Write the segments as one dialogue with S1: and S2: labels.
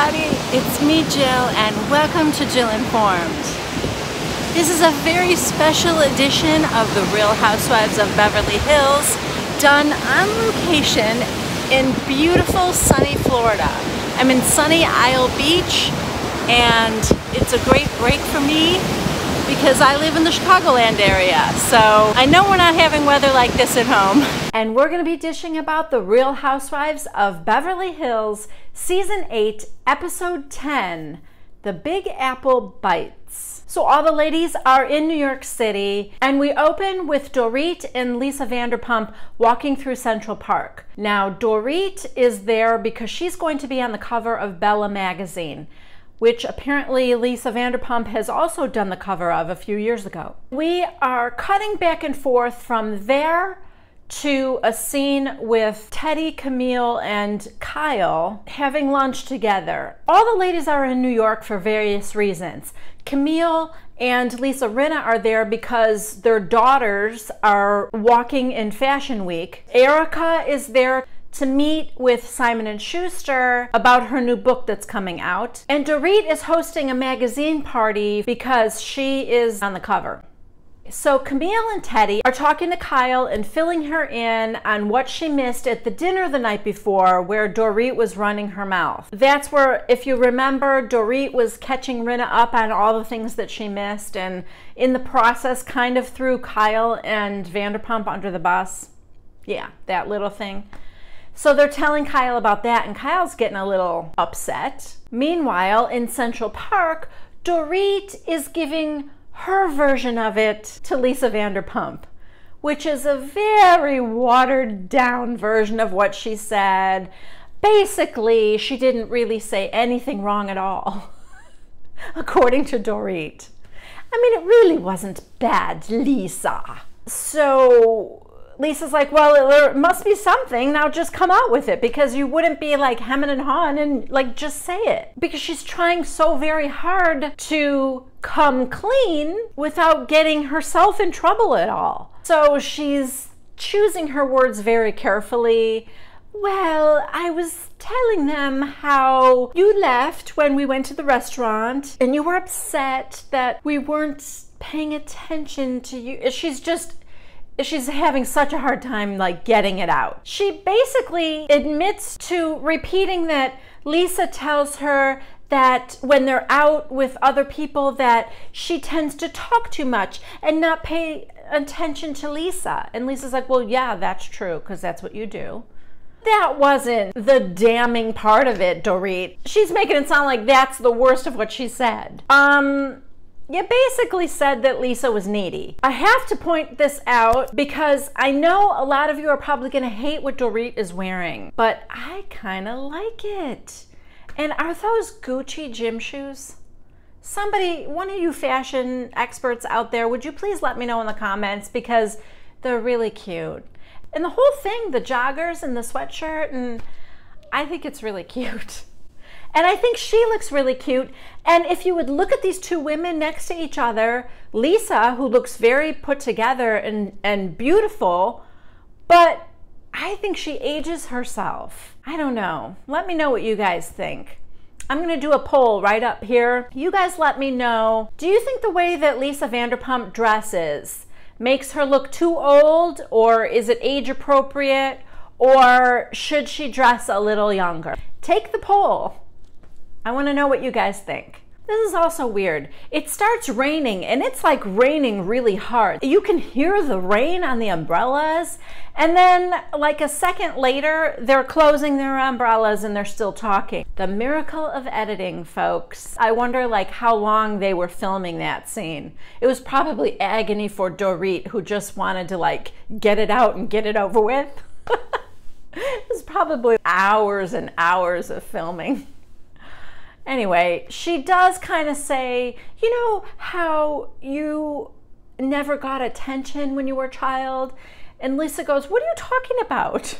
S1: everybody, it's me Jill and welcome to Jill Informed. This is a very special edition of the Real Housewives of Beverly Hills, done on location in beautiful sunny Florida. I'm in sunny Isle Beach and it's a great break for me because I live in the Chicagoland area, so I know we're not having weather like this at home. And we're going to be dishing about the Real Housewives of Beverly Hills, Season 8, Episode 10, The Big Apple Bites. So all the ladies are in New York City, and we open with Dorit and Lisa Vanderpump walking through Central Park. Now, Dorit is there because she's going to be on the cover of Bella magazine, which apparently Lisa Vanderpump has also done the cover of a few years ago. We are cutting back and forth from there to a scene with Teddi, Camille, and Kyle having lunch together. All the ladies are in New York for various reasons. Camille and Lisa Rinna are there because their daughters are walking in Fashion Week. Erica is there to meet with Simon & Schuster about her new book that's coming out. And Dorit is hosting a magazine party because she is on the cover. So Camille and Teddi are talking to Kyle and filling her in on what she missed at the dinner the night before where Dorit was running her mouth. That's where, if you remember, Dorit was catching Rinna up on all the things that she missed and in the process kind of threw Kyle and Vanderpump under the bus. Yeah, that little thing. So they're telling Kyle about that, and Kyle's getting a little upset. Meanwhile, in Central Park, Dorit is giving her version of it to Lisa Vanderpump, which is a very watered down version of what she said. Basically, she didn't really say anything wrong at all, according to Dorit. I mean, it really wasn't bad, Lisa. So Lisa's like, well, there must be something. Now just come out with it, because you wouldn't be like hemming and hawing and like just say it. Because she's trying so very hard to come clean without getting herself in trouble at all. So she's choosing her words very carefully. Well, I was telling them how you left when we went to the restaurant and you were upset that we weren't paying attention to you. She's having such a hard time like getting it out. She basically admits to repeating that Lisa tells her that when they're out with other people that she tends to talk too much and not pay attention to Lisa. And Lisa's like, well, yeah, that's true, because that's what you do. That wasn't the damning part of it, Dorit. She's making it sound like that's the worst of what she said. You basically said that Lisa was needy. I have to point this out because I know a lot of you are probably gonna hate what Dorit is wearing, but I kinda like it. And are those Gucci gym shoes? Somebody, one of you fashion experts out there, would you please let me know in the comments, because they're really cute. And the whole thing, the joggers and the sweatshirt, and I think it's really cute. And I think she looks really cute. And if you would look at these two women next to each other, Lisa, who looks very put together and beautiful, but I think she ages herself. I don't know. Let me know what you guys think. I'm going to do a poll right up here. You guys let me know. Do you think the way that Lisa Vanderpump dresses makes her look too old, or is it age appropriate, or should she dress a little younger? Take the poll. I want to know what you guys think. This is also weird. It starts raining, and it's like raining really hard. You can hear the rain on the umbrellas, and then like a second later, they're closing their umbrellas and they're still talking. The miracle of editing, folks. I wonder like how long they were filming that scene. It was probably agony for Dorit, who just wanted to like get it out and get it over with. It was probably hours and hours of filming. Anyway, she does kind of say, you know how you never got attention when you were a child? And Lisa goes, what are you talking about?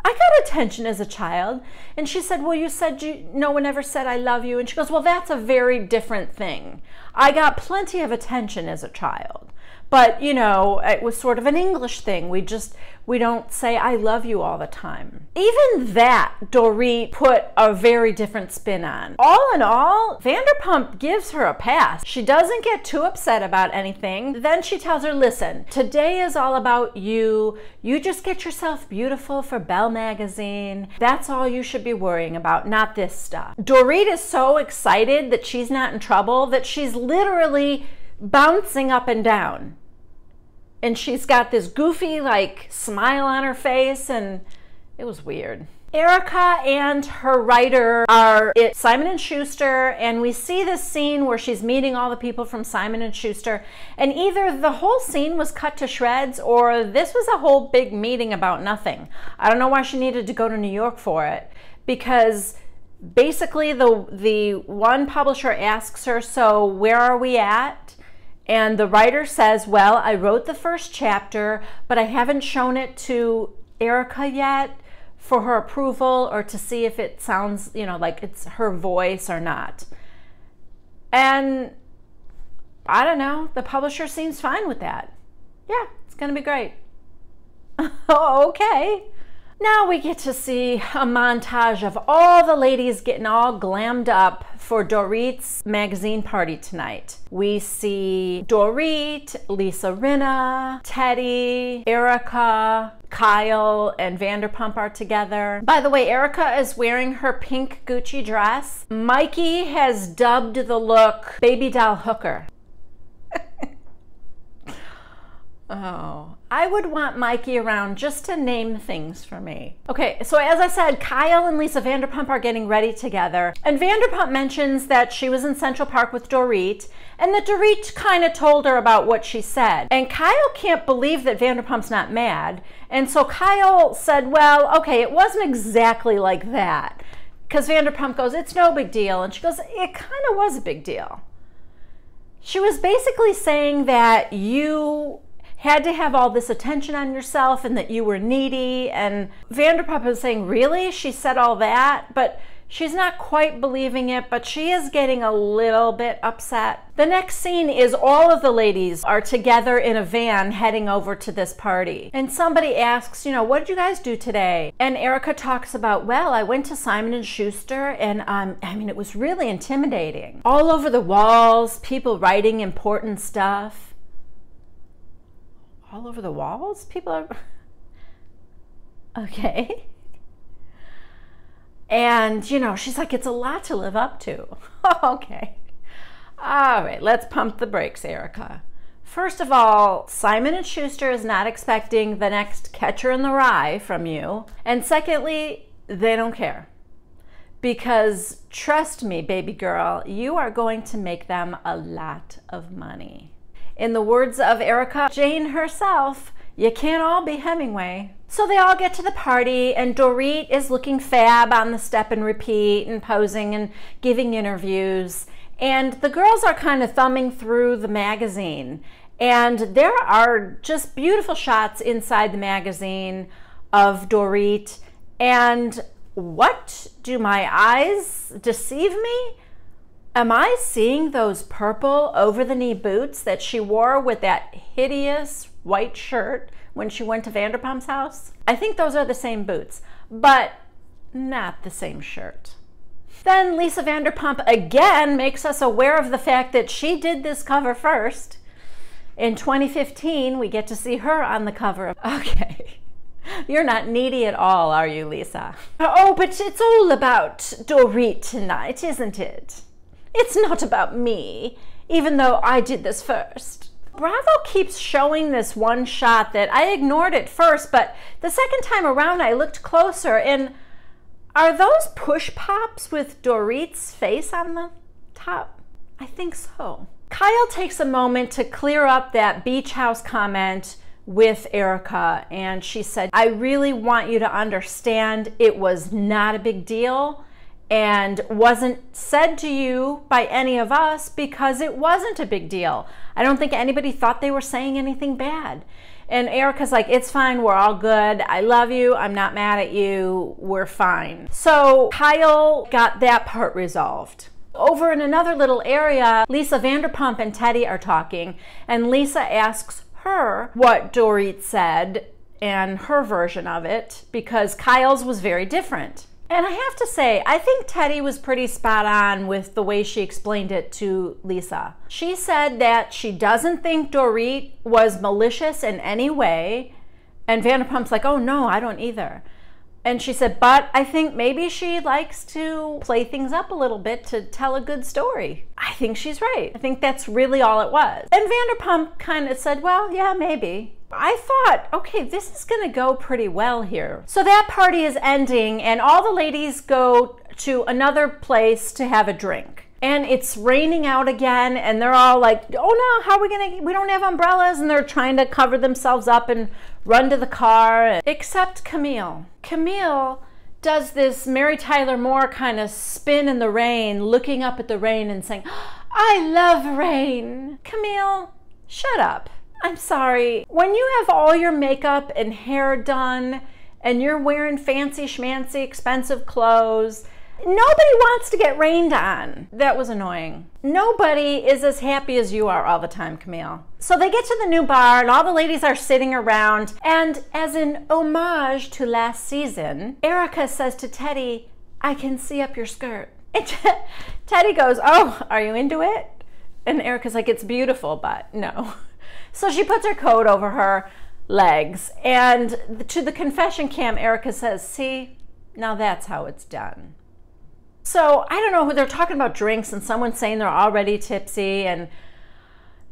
S1: I got attention as a child. And she said, well, you said no one ever said I love you. And she goes, well, that's a very different thing. I got plenty of attention as a child. But, you know, it was sort of an English thing. We don't say I love you all the time. Even that, Dorit put a very different spin on. All in all, Vanderpump gives her a pass. She doesn't get too upset about anything. Then she tells her, listen, today is all about you. You just get yourself beautiful for Belle magazine. That's all you should be worrying about, not this stuff. Dorit is so excited that she's not in trouble that she's literally bouncing up and down. And she's got this goofy, like, smile on her face, and it was weird. Erica and her writer are at Simon & Schuster, and we see this scene where she's meeting all the people from Simon & Schuster, and either the whole scene was cut to shreds or this was a whole big meeting about nothing. I don't know why she needed to go to New York for it, because basically the one publisher asks her, so where are we at? And the writer says, well, I wrote the first chapter, but I haven't shown it to Erica yet for her approval or to see if it sounds, you know, like it's her voice or not. And I don't know, the publisher seems fine with that. Yeah, it's gonna be great. Okay. Now we get to see a montage of all the ladies getting all glammed up for Dorit's magazine party tonight. We see Dorit, Lisa Rinna, Teddy, Erica, Kyle, and Vanderpump are together. By the way, Erica is wearing her pink Gucci dress. Mikey has dubbed the look Baby Doll Hooker. Oh, I would want Mikey around just to name things for me. Okay, so as I said, Kyle and Lisa Vanderpump are getting ready together, and Vanderpump mentions that she was in Central Park with Dorit, and that Dorit kind of told her about what she said. And Kyle can't believe that Vanderpump's not mad, and so Kyle said, well, okay, it wasn't exactly like that. Because Vanderpump goes, it's no big deal, and she goes, it kind of was a big deal. She was basically saying that you had to have all this attention on yourself and that you were needy, and Vanderpump is saying, really? She said all that? But she's not quite believing it, but she is getting a little bit upset. The next scene is all of the ladies are together in a van heading over to this party. And somebody asks, you know, what did you guys do today? And Erica talks about, well, I went to Simon & Schuster, and I mean, it was really intimidating. All over the walls, people writing important stuff. All over the walls? People are... Okay. And, you know, she's like, it's a lot to live up to. Okay. All right, let's pump the brakes, Erica. First of all, Simon & Schuster is not expecting the next Catcher in the Rye from you. And secondly, they don't care. Because trust me, baby girl, you are going to make them a lot of money. In the words of Erica Jane herself, you can't all be Hemingway. So they all get to the party, and Dorit is looking fab on the step and repeat and posing and giving interviews. And the girls are kind of thumbing through the magazine. And there are just beautiful shots inside the magazine of Dorit. And what, do my eyes deceive me? Am I seeing those purple over-the-knee boots that she wore with that hideous white shirt when she went to Vanderpump's house? I think those are the same boots, but not the same shirt. Then Lisa Vanderpump again makes us aware of the fact that she did this cover first. In 2015, we get to see her on the cover. Okay. You're not needy at all, are you, Lisa? Oh, but it's all about Dorit tonight, isn't it? It's not about me, even though I did this first. Bravo keeps showing this one shot that I ignored at first, but the second time around I looked closer, and are those push pops with Dorit's face on the top? I think so. Kyle takes a moment to clear up that beach house comment with Erica, and she said, I really want you to understand it was not a big deal and wasn't said to you by any of us because it wasn't a big deal. I don't think anybody thought they were saying anything bad. And Erica's like, it's fine, we're all good. I love you, I'm not mad at you, we're fine. So Kyle got that part resolved. Over in another little area, Lisa Vanderpump and Teddy are talking, and Lisa asks her what Dorit said and her version of it, because Kyle's was very different. And I have to say, I think Teddy was pretty spot on with the way she explained it to Lisa. She said that she doesn't think Dorit was malicious in any way, and Vanderpump's like, oh no, I don't either. And she said, but I think maybe she likes to play things up a little bit to tell a good story. I think she's right. I think that's really all it was. And Vanderpump kind of said, well, yeah, maybe. I thought, okay, this is gonna go pretty well here. So that party is ending and all the ladies go to another place to have a drink. And it's raining out again and they're all like, oh no, how are we gonna, we don't have umbrellas, and they're trying to cover themselves up and run to the car, except Camille. Camille does this Mary Tyler Moore kind of spin in the rain, looking up at the rain and saying, I love rain. Camille, shut up. I'm sorry. When you have all your makeup and hair done and you're wearing fancy schmancy expensive clothes, nobody wants to get rained on. That was annoying. Nobody is as happy as you are all the time, Camille. So they get to the new bar and all the ladies are sitting around, and as an homage to last season, Erica says to Teddy, I can see up your skirt. And Teddy goes, oh, are you into it? And Erica's like, it's beautiful, but no. So she puts her coat over her legs, and to the confession cam, Erica says, see, now that's how it's done. So I don't know who they're talking about drinks, and someone's saying they're already tipsy, and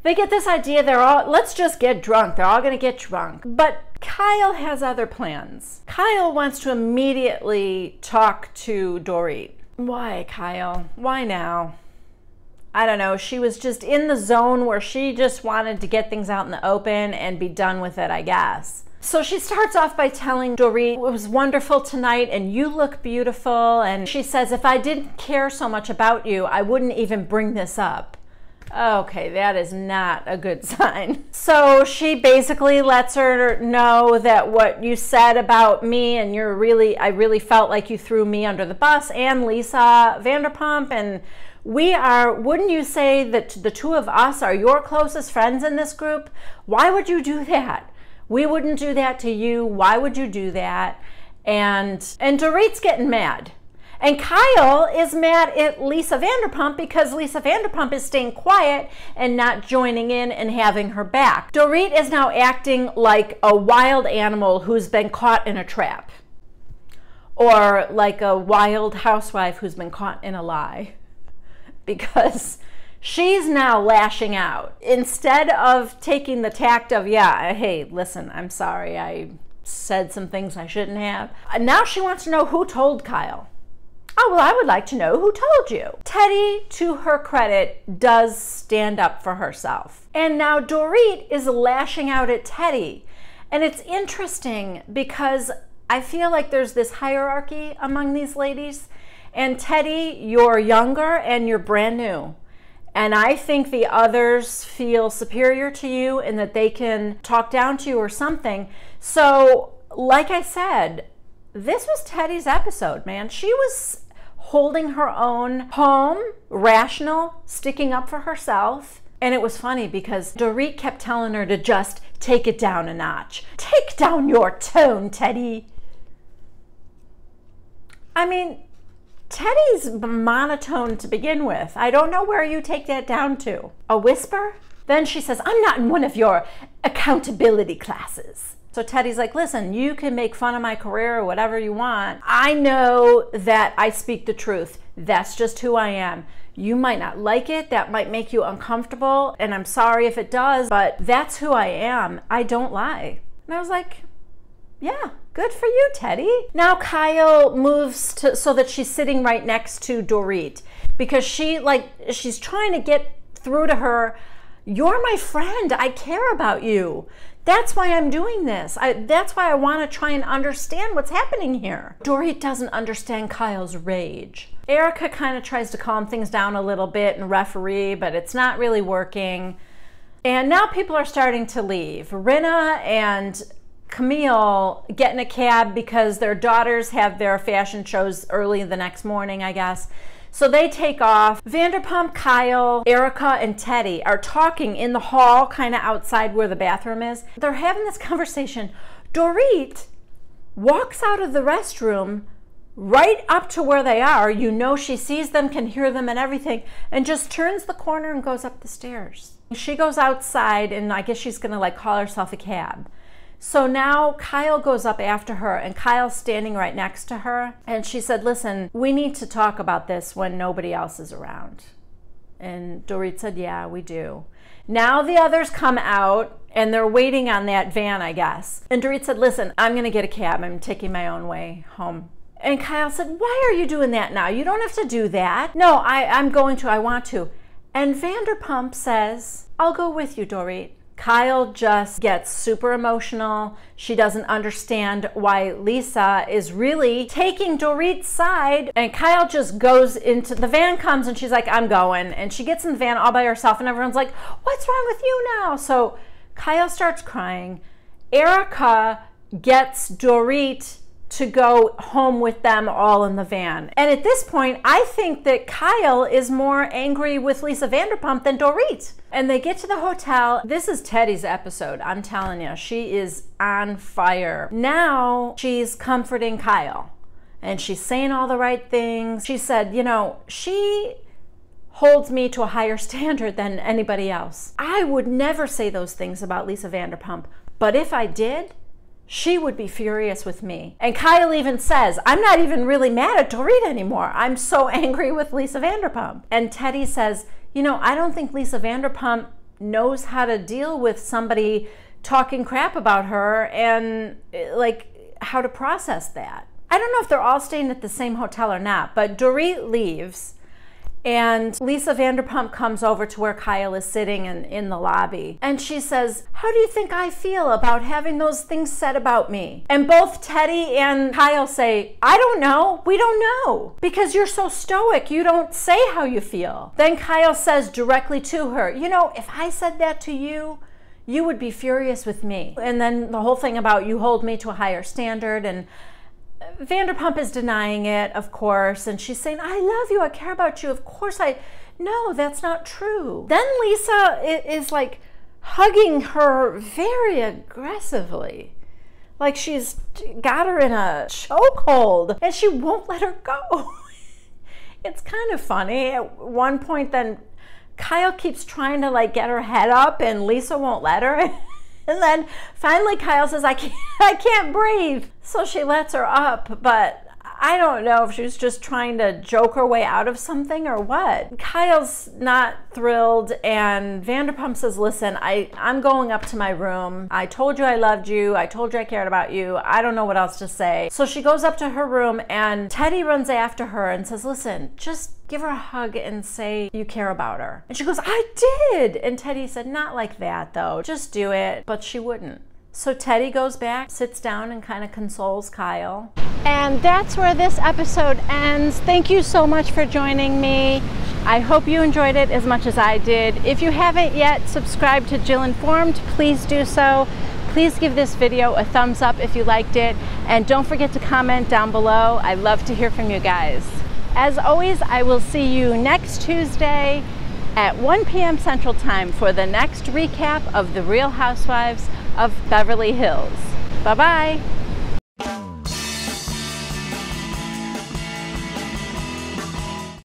S1: they get this idea let's just get drunk. They're all gonna get drunk. But Kyle has other plans. Kyle wants to immediately talk to Dorit. Why, Kyle? Why now? I don't know. She was just in the zone where she just wanted to get things out in the open and be done with it, I guess. So she starts off by telling Dorit, it was wonderful tonight and you look beautiful. And she says, if I didn't care so much about you, I wouldn't even bring this up. Okay, that is not a good sign. So she basically lets her know that what you said about me, and I really felt like you threw me under the bus and Lisa Vanderpump, and wouldn't you say that the two of us are your closest friends in this group? Why would you do that? We wouldn't do that to you. Why would you do that? And Dorit's getting mad. And Kyle is mad at Lisa Vanderpump because Lisa Vanderpump is staying quiet and not joining in and having her back. Dorit is now acting like a wild animal who's been caught in a trap, or like a wild housewife who's been caught in a lie, because she's now lashing out. Instead of taking the tact of, yeah, hey, listen, I'm sorry, I said some things I shouldn't have. Now she wants to know who told Kyle. Oh, well, I would like to know who told you. Teddy, to her credit, does stand up for herself. And now Dorit is lashing out at Teddy. And it's interesting because I feel like there's this hierarchy among these ladies. And Teddy, you're younger and you're brand new. And I think the others feel superior to you and that they can talk down to you or something. So, like I said, this was Teddy's episode, man. She was holding her own, calm, rational, sticking up for herself. And it was funny because Dorit kept telling her to just take it down a notch. Take down your tone, Teddy. I mean, Teddy's monotone to begin with. I don't know where you take that down to. A whisper? Then she says, I'm not in one of your accountability classes. So Teddy's like, listen, you can make fun of my career or whatever you want. I know that I speak the truth. That's just who I am. You might not like it. That might make you uncomfortable. And I'm sorry if it does, but that's who I am. I don't lie. And I was like, yeah, good for you, Teddy. Now Kyle moves so that she's sitting right next to Dorit, because she's trying to get through to her, you're my friend. I care about you. That's why I'm doing this. That's why I want to try and understand what's happening here. Dorit doesn't understand Kyle's rage. Erica kind of tries to calm things down a little bit and referee, but it's not really working. And now people are starting to leave. Rinna and Camille get in a cab because their daughters have their fashion shows early the next morning, I guess. So they take off. Vanderpump, Kyle, Erica, and Teddy are talking in the hall, kind of outside where the bathroom is. They're having this conversation. Dorit walks out of the restroom right up to where they are. You know, she sees them, can hear them and everything, and just turns the corner and goes up the stairs. She goes outside, and I guess she's gonna like call herself a cab. So now Kyle goes up after her, and Kyle's standing right next to her, and she said, listen, we need to talk about this when nobody else is around. And Dorit said, yeah, we do. Now the others come out, and they're waiting on that van, I guess. And Dorit said, listen, I'm gonna get a cab. I'm taking my own way home. And Kyle said, why are you doing that now? You don't have to do that. No, I'm going to, I want to. And Vanderpump says, I'll go with you, Dorit. Kyle just gets super emotional. She doesn't understand why Lisa is really taking Dorit's side. And Kyle just goes into the van, comes, and she's like, I'm going. And she gets in the van all by herself, and everyone's like, what's wrong with you now? So Kyle starts crying. Erica gets Dorit to go home with them all in the van. And at this point, I think that Kyle is more angry with Lisa Vanderpump than Dorit. And they get to the hotel. This is Teddy's episode, I'm telling you. She is on fire. Now she's comforting Kyle, and she's saying all the right things. She said, you know, she holds me to a higher standard than anybody else. I would never say those things about Lisa Vanderpump, but if I did, she would be furious with me. And Kyle even says, I'm not even really mad at Dorit anymore. I'm so angry with Lisa Vanderpump. And Teddy says, you know, I don't think Lisa Vanderpump knows how to deal with somebody talking crap about her and like how to process that. I don't know if they're all staying at the same hotel or not, but Dorit leaves. And Lisa Vanderpump comes over to where Kyle is sitting in the lobby. And she says, how do you think I feel about having those things said about me? And both Teddy and Kyle say, I don't know. We don't know. Because you're so stoic. You don't say how you feel. Then Kyle says directly to her, you know, if I said that to you, you would be furious with me. And then the whole thing about you hold me to a higher standard, and Vanderpump is denying it, of course, and she's saying, I love you, I care about you, of course no, that's not true. Then Lisa is like hugging her very aggressively, like she's got her in a chokehold, and she won't let her go. It's kind of funny. At one point, then Kyle keeps trying to like get her head up, and Lisa won't let her. And then finally Kyle says, I can't breathe. So she lets her up, but I don't know if she was just trying to joke her way out of something or what. Kyle's not thrilled, and Vanderpump says, listen, I'm going up to my room. I told you I loved you. I told you I cared about you. I don't know what else to say. So she goes up to her room, and Teddy runs after her and says, listen, just give her a hug and say you care about her. And she goes, I did. And Teddy said, not like that though. Just do it. But she wouldn't. So Teddy goes back, sits down, and kind of consoles Kyle. And that's where this episode ends. Thank you so much for joining me. I hope you enjoyed it as much as I did. If you haven't yet subscribed to Jill Informed, please do so. Please give this video a thumbs up if you liked it. And don't forget to comment down below. I love to hear from you guys. As always, I will see you next Tuesday at 1 p.m. Central Time for the next recap of The Real Housewives of Beverly Hills. Bye-bye.